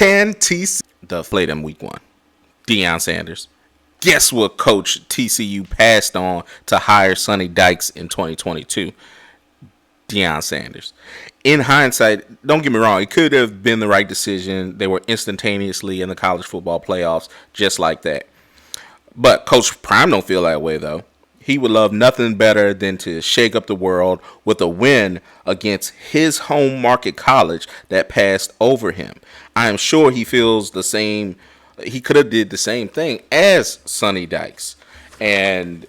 Can TCU play them week one? Deion Sanders. Guess what coach TCU passed on to hire Sonny Dykes in 2022? Deion Sanders. In hindsight, don't get me wrong, it could have been the right decision. They were instantaneously in the college football playoffs just like that. But Coach Prime don't feel that way, though. He would love nothing better than to shake up the world with a win against his home market college that passed over him. I am sure he feels the same. He could have did the same thing as Sonny Dykes and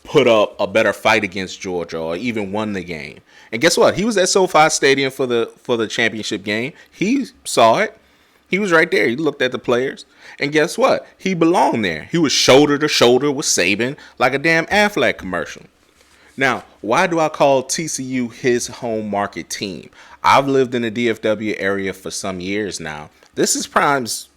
put up a better fight against Georgia or even won the game. And guess what? He was at SoFi Stadium for the championship game. He saw it. He was right there. He looked at the players. And guess what? He belonged there. He was shoulder to shoulder with Saban like a damn Affleck commercial. Now, why do I call TCU his home market team? I've lived in the DFW area for some years now. This is Prime's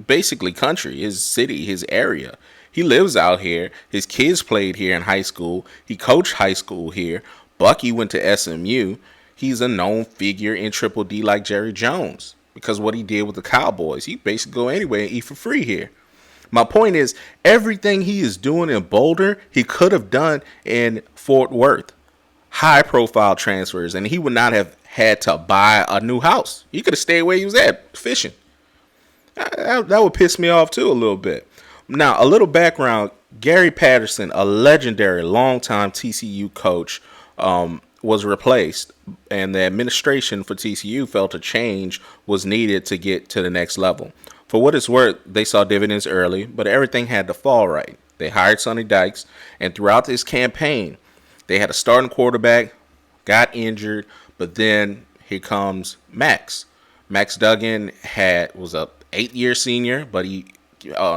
basically country, his city, his area. He lives out here. His kids played here in high school. He coached high school here. Bucky went to SMU. He's a known figure in Triple D like Jerry Jones because what he did with the Cowboys. He basically go anywhere and eat for free here. My point is, everything he is doing in Boulder, he could have done in Fort Worth. High-profile transfers, and he would not have had to buy a new house. He could have stayed where he was at, fishing. That would piss me off, too, a little bit. Now, a little background. Gary Patterson, a legendary longtime TCU coach, was replaced, and the administration for TCU felt a change was needed to get to the next level. For what it's worth, they saw dividends early, but everything had to fall right. They hired Sonny Dykes, and throughout this campaign, they had a starting quarterback, got injured, but then here comes Max. Max Duggan was a 8-year senior, but he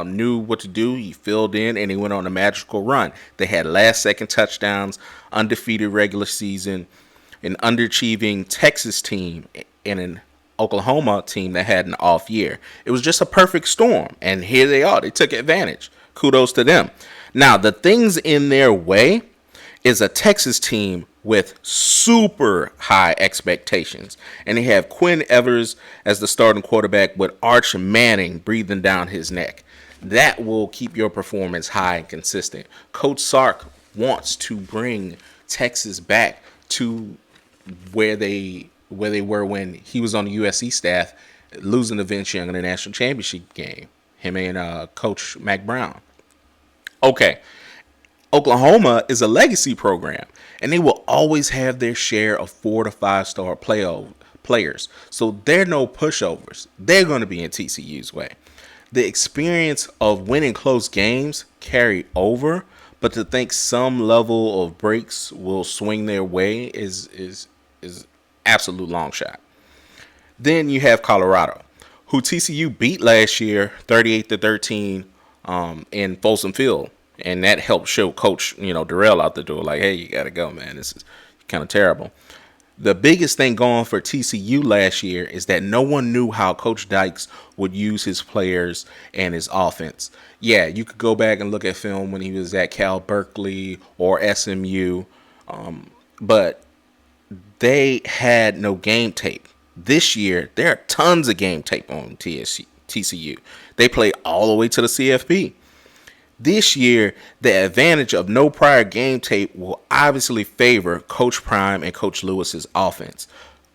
knew what to do. He filled in, and he went on a magical run. They had last-second touchdowns, undefeated regular season, an underachieving Texas team, and an Oklahoma team that had an off year. It was just a perfect storm, and here they are. They took advantage. Kudos to them. Now, the things in their way is a Texas team with super high expectations, and they have Quinn Evers as the starting quarterback with Arch Manning breathing down his neck. That will keep your performance high and consistent. Coach Sark wants to bring Texas back to where they were when he was on the USC staff, losing to Vince Young in the national championship game. Him and Coach Mac Brown. Okay. Oklahoma is a legacy program, and they will always have their share of 4 to 5 star players. So they're no pushovers. They're going to be in TCU's way. The experience of winning close games carry over, but to think some level of breaks will swing their way is absolute long shot. Then you have Colorado, who TCU beat last year 38-13 in Folsom Field. And that helped show Coach, Darrell out the door. Like, hey, you got to go, man. This is kind of terrible. The biggest thing going for TCU last year is that no one knew how Coach Dykes would use his players and his offense. Yeah, you could go back and look at film when he was at Cal Berkeley or SMU, but they had no game tape. This year, there are tons of game tape on TCU. They play all the way to the CFP. This year, the advantage of no prior game tape will obviously favor Coach Prime and Coach Lewis's offense.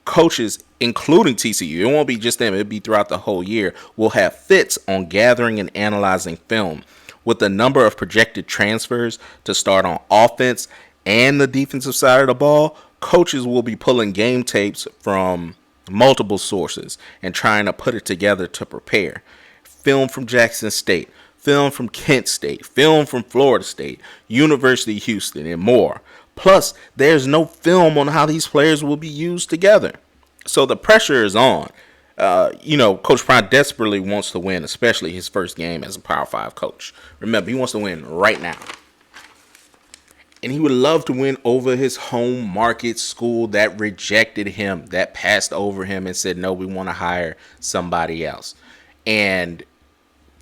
Coaches, including TCU, it won't be just them, it'll be throughout the whole year, will have fits on gathering and analyzing film. With the number of projected transfers to start on offense and the defensive side of the ball, coaches will be pulling game tapes from multiple sources and trying to put it together to prepare. Film from Jackson State, film from Kent State, film from Florida State, University of Houston, and more. Plus, there's no film on how these players will be used together. So the pressure is on. Coach Prime desperately wants to win, especially his first game as a Power 5 coach. Remember, he wants to win right now. And he would love to win over his home market school that rejected him, that passed over him and said, no, we want to hire somebody else. And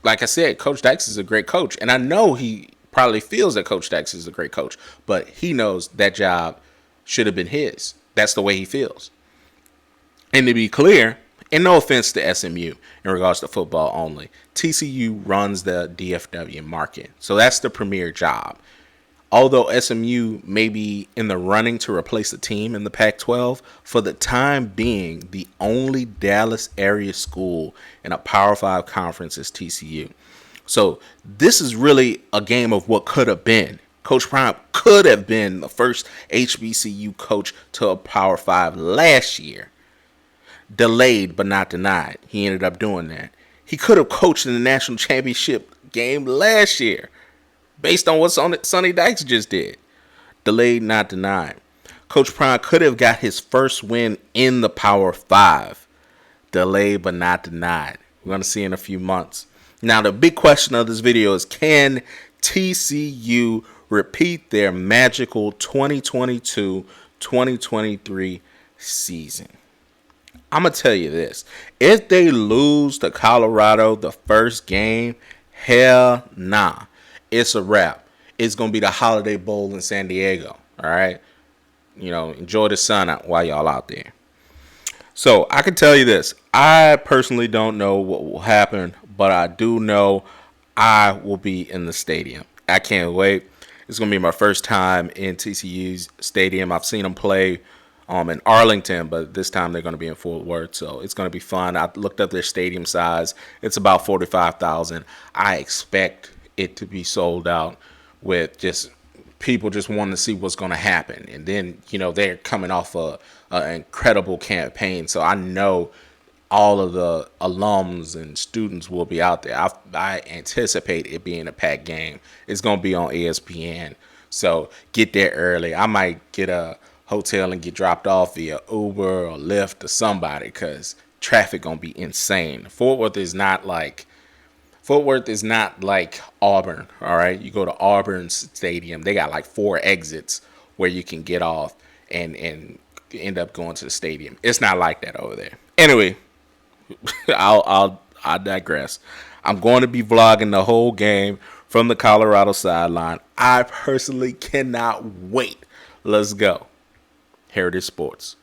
like I said, Coach Dykes is a great coach. And I know he probably feels that Coach Dykes is a great coach, but he knows that job should have been his. That's the way he feels. And to be clear, And no offense to SMU in regards to football only. TCU runs the DFW market. So that's the premier job. Although SMU may be in the running to replace the team in the Pac-12, for the time being, the only Dallas area school in a Power 5 conference is TCU. So this is really a game of what could have been. Coach Prime could have been the first HBCU coach to a Power 5 last year. Delayed but not denied. He ended up doing that. He could have coached in the national championship game last year based on what Sonny Dykes just did. Delayed, not denied. Coach Prime could have got his first win in the Power 5. Delayed but not denied. We're going to see in a few months. Now, the big question of this video is, can TCU repeat their magical 2022-2023 season? I'm going to tell you this. If they lose to Colorado the first game, hell nah. It's a wrap. It's going to be the Holiday Bowl in San Diego. All right? You know, enjoy the sun out while y'all out there. So I can tell you this. I personally don't know what will happen, but I do know I will be in the stadium. I can't wait. It's going to be my first time in TCU's stadium. I've seen them play in Arlington, but this time they're going to be in Fort Worth, so it's going to be fun. I looked up their stadium size. It's about 45,000. I expect it to be sold out with just people just wanting to see what's going to happen. And then, you know, they're coming off an incredible campaign, so I know all of the alums and students will be out there. I anticipate it being a packed game. It's going to be on ESPN, so get there early. I might get a hotel and get dropped off via Uber or Lyft or somebody, because traffic gonna be insane. Fort Worth is not like Auburn. All right, you go to Auburn Stadium, they got like 4 exits where you can get off and end up going to the stadium. It's not like that over there. Anyway, I digress. I'm going to be vlogging the whole game from the Colorado sideline. I personally cannot wait. Let's go. Heritage Sports.